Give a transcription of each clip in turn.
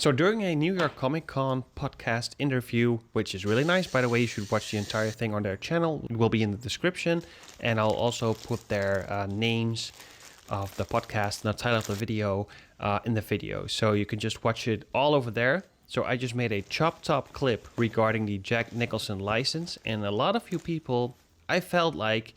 So during a New York Comic Con podcast interview, which is really nice, by the way, you should watch the entire thing on their channel. It will be in the description, and I'll also put their names of the podcast and the title of the video in the video. So you can just watch it all over there. So I just made a chop top clip regarding the Jack Nicholson license, and a lot of you people, I felt like,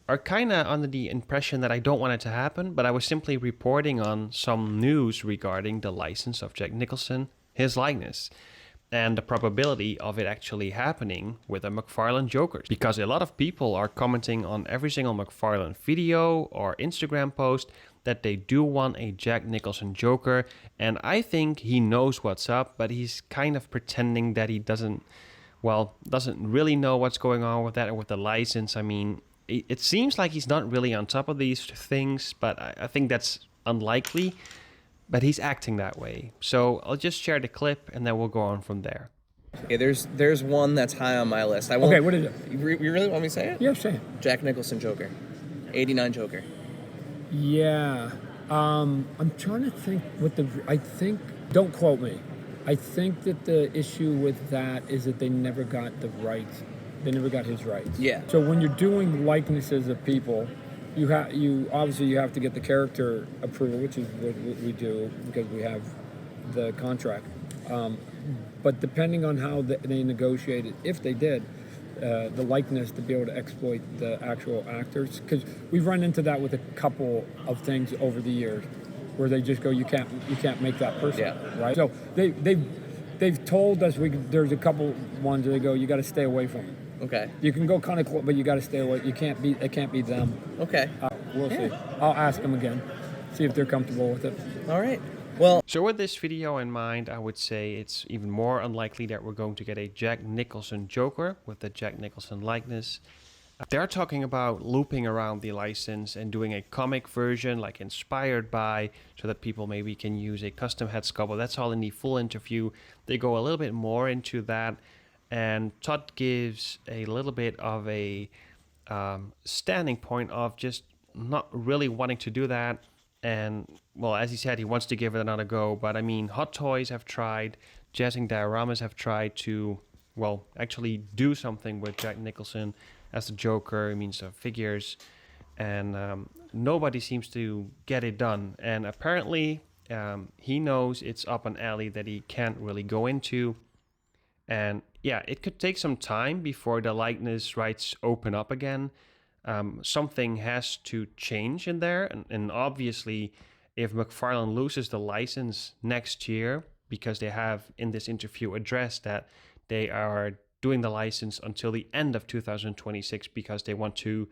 are kind of under the impression that I don't want it to happen, but I was simply reporting on some news regarding the license of Jack Nicholson, his likeness, and the probability of it actually happening with a McFarlane Joker. Because a lot of people are commenting on every single McFarlane video or Instagram post that they do want a Jack Nicholson Joker, and I think he knows what's up, but he's kind of pretending that he doesn't really know what's going on with that or with the license. I mean, it seems like he's not really on top of these things, but I think that's unlikely. But he's acting that way. So I'll just share the clip, and then we'll go on from there. Okay, there's one that's high on my list. I won't, Okay, what is it? You really want me to say it? Yeah, say it. Jack Nicholson Joker. 89 Joker. Yeah. I'm trying to think don't quote me. I think that the issue with that is that they never got the rights. They never got his rights. Yeah. So when you're doing likenesses of people, you have to get the character approval, which is what we do because we have the contract. But depending on how they negotiated, if they did, the likeness to be able to exploit the actual actors, because we've run into that with a couple of things over the years, where they just go, you can't make that person, yeah. right? So they've told us there's a couple ones where they go, you got to stay away from them. Okay. You can go kind of close, but you got to stay away. It can't be them. Okay. We'll see. I'll ask them again, see if they're comfortable with it. All right. Well, so with this video in mind, I would say it's even more unlikely that we're going to get a Jack Nicholson Joker with the Jack Nicholson likeness. They're talking about looping around the license and doing a comic version, like inspired by, so that people maybe can use a custom head sculpt. That's all in the full interview. They go a little bit more into that. And Todd gives a little bit of a standing point of just not really wanting to do that. And, well, as he said, he wants to give it another go. But, I mean, Hot Toys have tried, Jazzing Dioramas have tried to, well, actually do something with Jack Nicholson as the Joker. It means figures. And nobody seems to get it done. And apparently he knows it's up an alley that he can't really go into. And yeah, it could take some time before the likeness rights open up again. Something has to change in there. And obviously, if McFarlane loses the license next year, because they have in this interview addressed that they are doing the license until the end of 2026 because they want to,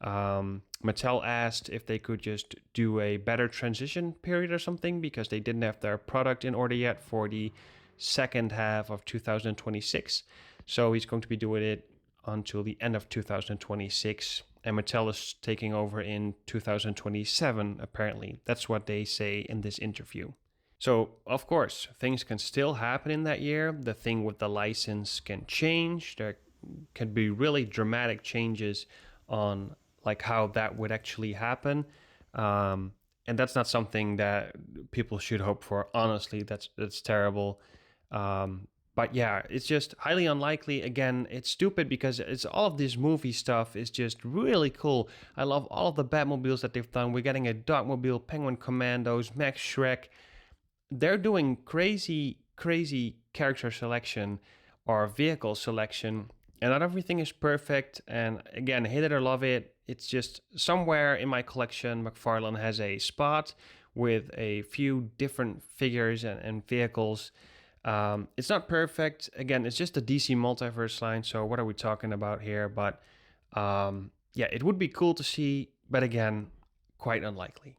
Mattel asked if they could just do a better transition period or something because they didn't have their product in order yet for the second half of 2026. So he's going to be doing it until the end of 2026, and Mattel is taking over in 2027 apparently. That's what they say in this interview. So of course things can still happen in that year. The thing with the license can change. There can be really dramatic changes on like how that would actually happen. And that's not something that people should hope for. Honestly, that's terrible. But yeah, it's just highly unlikely. Again, it's stupid because it's all of this movie stuff is just really cool. I love all of the Batmobiles that they've done. We're getting a Dogmobile, Penguin Commandos, Max Shrek. They're doing crazy character selection or vehicle selection, and not everything is perfect. And again, hate it or love it, it's just somewhere in my collection, McFarlane has a spot with a few different figures and vehicles. It's not perfect. Again, it's just a DC Multiverse line, so what are we talking about here? But yeah, it would be cool to see, but again, quite unlikely.